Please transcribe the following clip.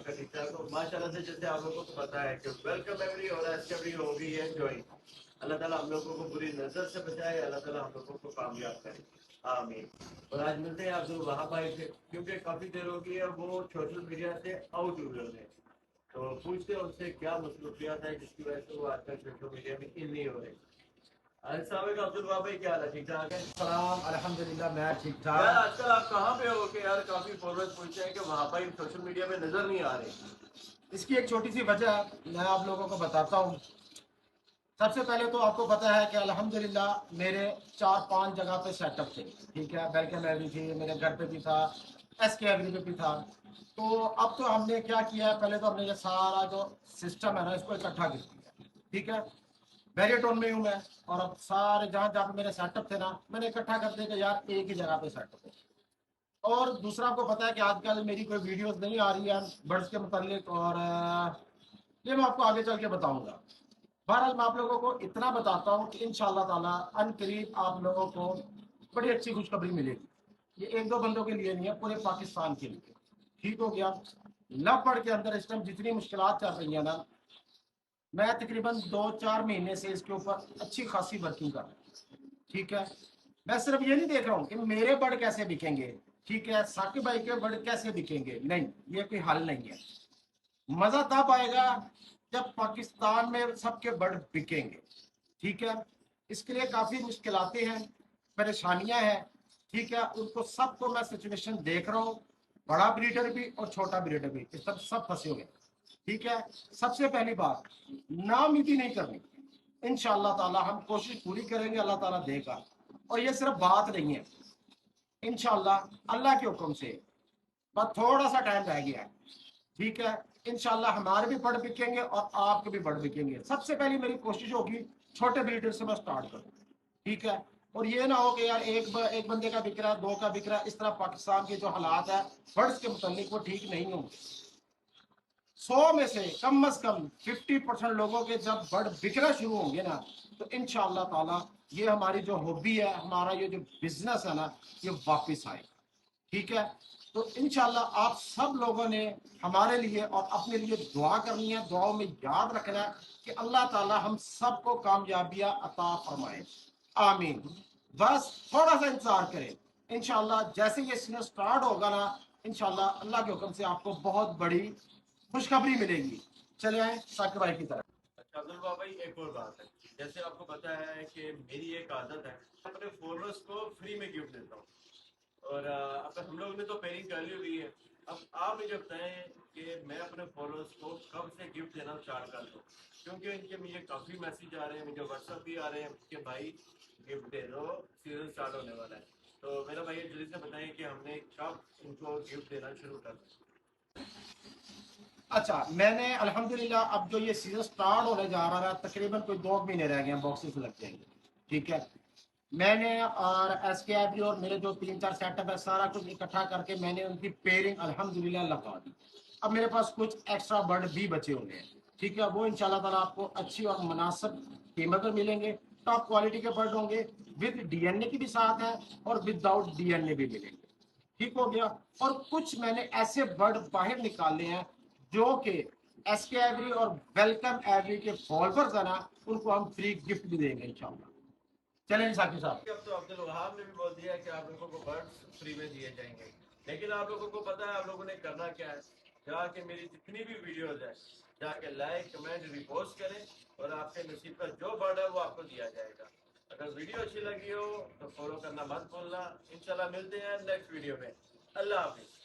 आपका ठीक ठाक हो माशाल्लाह से। जैसे आप लोगों को पता है कि वेलकम एवरी और एवरी हो गई है ज्वाइन। अल्लाह ताला हम लोगों को बुरी नजर से बचाए, अल्लाह ताला हम लोगों को कामयाब करे, आमीन। और आज मिलते हैं अब्दुल वहाब भाई से, क्योंकि काफी देर हो गई है वो सोशल मीडिया से आउट हुए हैं। तो पूछते हैं उनसे क्या मसरूफियात है जिसकी वजह से वो आजकल सोशल मीडिया में इन नहीं हो रहे। अस्सलाम अब्दुल वहाब भाई, क्या हाल है? ठीक ठाक है? सलाम अल्हम्दुलिल्लाह, मैं ठीक यार ठाक। आजकल आप कहाँ पे हो कि यार काफी फॉलोअर्स पूछते हैं कि वहां भाई सोशल मीडिया में नजर नहीं आ रहे। इसकी एक छोटी सी वजह मैं आप लोगों को बताता हूँ। सबसे पहले तो आपको पता है कि अल्हम्दुलिल्लाह मेरे 4-5 जगह पे सेटअप थे, ठीक है। वेलकम एवरी थी, मेरे घर पे भी था, SK एवरी पे भी था। तो अब तो हमने क्या किया है, पहले तो हमने ये सारा जो सिस्टम है ना इसको इकट्ठा कर दिया, ठीक है। बैरियटोन में हूँ मैं, और अब सारे जहाँ जहाँ पे मेरे सेटअप थे ना मैंने इकट्ठा कर दिया कि यार एक ही जगह पे सेटअप है। और दूसरा आपको पता है कि आजकल मेरी कोई वीडियोस नहीं आ रही है बर्ड्स के मुतालिक, और ये मैं आपको आगे चल के बताऊंगा। बहरहाल मैं आप लोगों को इतना बताता हूँ कि इंशाअल्लाह ताला अनकरीब आप लोगों को बड़ी अच्छी खुशखबरी मिलेगी। ये एक दो बंदों के लिए नहीं है, पूरे पाकिस्तान के लिए। ठीक हो गया। लव बर्ड के अंदर इस टाइम जितनी मुश्किलात चल रही है ना, मैं तकरीबन 2-4 महीने से इसके ऊपर अच्छी खासी वर्किंग कर रहा हूँ, ठीक है। मैं सिर्फ ये नहीं देख रहा हूँ कि मेरे बर्ड कैसे बिकेंगे, ठीक है, साकिब भाई के बर्ड कैसे बिकेंगे, नहीं, ये कोई हल नहीं है। मजा तब आएगा जब पाकिस्तान में सबके बर्ड बिकेंगे, ठीक है। इसके लिए काफी मुश्किलातें हैं, परेशानियां हैं, ठीक है। उनको सबको मैं सिचुएशन देख रहा हूँ, बड़ा ब्रीडर भी और छोटा ब्रीडर भी, इस सब फंसे हुए हैं, ठीक है। सबसे पहली बात, नाउम्मीदी नहीं करनी। इंशाअल्लाह ताला हम कोशिश पूरी करेंगे, अल्लाह ताला देगा। और ये सिर्फ बात नहीं है, इंशाअल्लाह अल्लाह के हुक्म से बस थोड़ा सा टाइम रह गया है, ठीक है। इंशाअल्लाह हमारे भी बर्ड बिकेंगे और आपके भी बर्ड बिकेंगे। सबसे पहली मेरी कोशिश होगी छोटे ब्रीडर से मैं स्टार्ट करूँ, ठीक है। और ये ना हो कि यार एक बंदे का बिक रहा है, दो का बिक रहा है, इस तरह पाकिस्तान के जो हालात है बर्ड्स के मुतालिक वो ठीक नहीं होंगे। 100 में से कम 50% लोगों के जब बर्ड बिकना शुरू होंगे ना, तो इंशाअल्लाह ताला ये हमारी जो हॉबी है, हमारा ये जो बिजनेस है ना, ये वापस आएगा, ठीक है। तो इंशाअल्लाह आप सब लोगों ने हमारे लिए और अपने लिए दुआ करनी है। दुआओं में याद रखना है कि अल्लाह ताला हम सबको कामयाबियां अता फरमाए, आमीन। बस थोड़ा सा इंतजार करें, इंशाअल्लाह जैसे ये सीजन स्टार्ट होगा ना, इंशाअल्लाह अल्लाह के हुक्म से आपको बहुत बड़ी खुशखबरी मिलेगी। चले आए साकिब भाई की तरफ। अच्छा अब्दुल बाबा भाई, एक और बात है। जैसे आपको पता है कि मेरी एक आदत है, अपने फॉलोअर्स को फ्री में गिफ्ट देता हूँ। और अब हम लोग ने तो पेयरिंग कर ली हुई है। अब आप मुझे बताएं कि मैं अपने फॉलोअर्स को कब से गिफ्ट देना स्टार्ट कर दूँ, क्योंकि इनके मुझे काफ़ी मैसेज आ रहे हैं, मुझे व्हाट्सअप भी आ रहे हैं कि भाई गिफ्ट दे दो, सीजन स्टार्ट होने वाला है। तो मेरा भाई जल्दी से बताएं कि हमने कब इनको गिफ्ट देना शुरू कर दिया। अच्छा, मैंने अल्हम्दुलिल्लाह अब जो ये सीजन स्टार्ट होने जा रहा है तकरीबन कोई 2 महीने रह गए हैं, बॉक्सेस लग जाएंगे, ठीक है। मैंने और SK और मेरे जो 3-4 सेटअप है सारा कुछ इकट्ठा करके मैंने उनकी पेयरिंग अल्हम्दुलिल्लाह लगा दी। अब मेरे पास कुछ एक्स्ट्रा बर्ड भी बचे हुए हैं, ठीक है। वो इंशाल्लाह ताला आपको अच्छी और मुनासिब कीमत में मिलेंगे। टॉप क्वालिटी के बर्ड होंगे, विद DNA की भी साथ है और विदाउट DNA भी मिलेंगे, ठीक हो गया। और कुछ मैंने ऐसे वर्ड बाहर निकाले हैं जो कि SK एवरी और वेलकम एवरी के फॉलोअर्स है ना, उनको हम फ्री गिफ्ट भी देंगे इंशाल्लाह। चलें साकिब साहब। अब तो अब्दुल वहाब ने भी बोल दिया कि आप लोगों को बर्ड्स फ्री में दिए जाएंगे, लेकिन आप लोगों को पता है आप लोगों ने करना क्या है। जाके मेरी जितनी भी वीडियोज है जाके लाइक कमेंट रिपोस्ट करें, और आपके नसीब का जो बर्ड है वो आपको दिया जाएगा। अगर वीडियो अच्छी लगी हो तो फॉलो करना मत भूलना। इंशाल्लाह मिलते हैं नेक्स्ट वीडियो में। अल्लाह हाफिज।